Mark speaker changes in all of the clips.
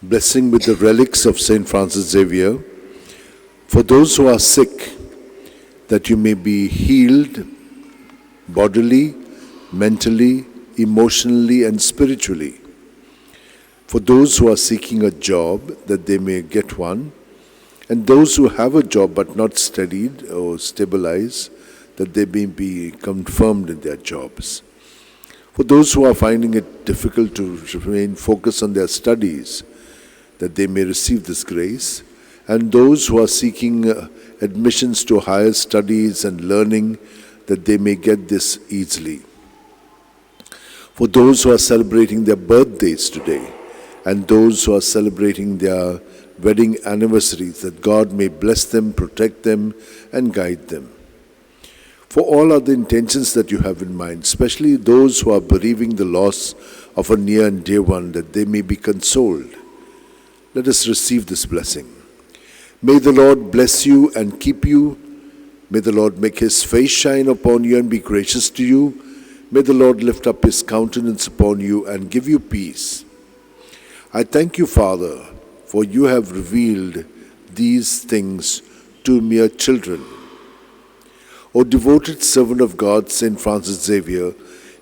Speaker 1: blessing with the relics of Saint Francis Xavier, for those who are sick, that you may be healed bodily, mentally, emotionally, and spiritually. For those who are seeking a job, that they may get one, and those who have a job but not studied or stabilized, that they may be confirmed in their jobs. For those who are finding it difficult to remain focused on their studies, that they may receive this grace, and those who are seeking admissions to higher studies and learning, that they may get this easily. For those who are celebrating their birthdays today, and those who are celebrating their wedding anniversaries, that God may bless them, protect them, and guide them. For all other intentions that you have in mind, especially those who are bereaving the loss of a near and dear one, that they may be consoled, let us receive this blessing. May the Lord bless you and keep you. May the Lord make his face shine upon you and be gracious to you. May the Lord lift up his countenance upon you and give you peace. I thank you, Father, for you have revealed these things to mere children. O devoted servant of God, Saint Francis Xavier,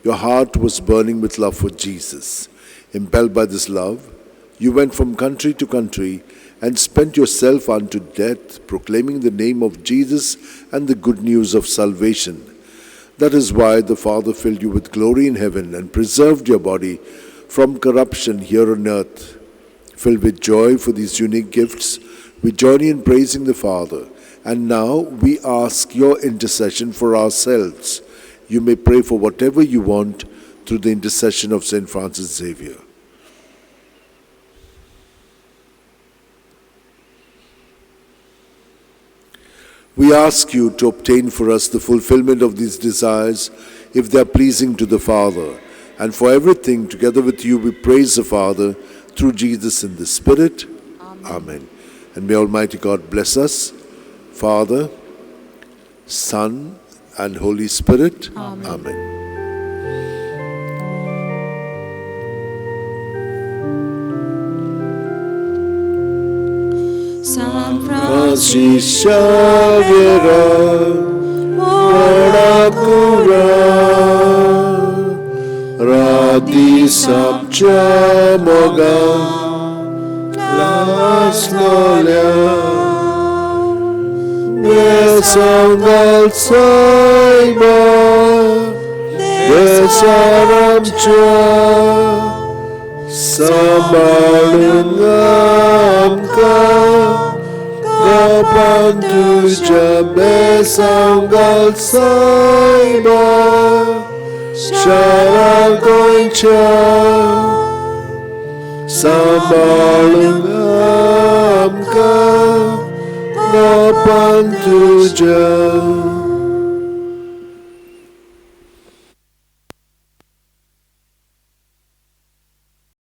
Speaker 1: your heart was burning with love for Jesus. Impelled by this love, you went from country to country and spent yourself unto death, proclaiming the name of Jesus and the good news of salvation. That is why the Father filled you with glory in heaven and preserved your body from corruption here on earth. Filled with joy for these unique gifts, we join in praising the Father. And now we ask your intercession for ourselves. You may pray for whatever you want through the intercession of Saint Francis Xavier. We ask you to obtain for us the fulfillment of these desires, if they are pleasing to the Father. And for everything, together with you, we praise the Father, through Jesus in the Spirit. Amen. And may Almighty God bless us, Father, Son, and Holy Spirit. Amen.
Speaker 2: San Francis
Speaker 1: Xavier, Moracura, Radi Sabja Moga, Las Lolia, Besangal Saiba, Besaramcha, Sambalungamka, Gapantuja Besangal Saiba, Sharagoincha, Sambalungamka, Gapantuja.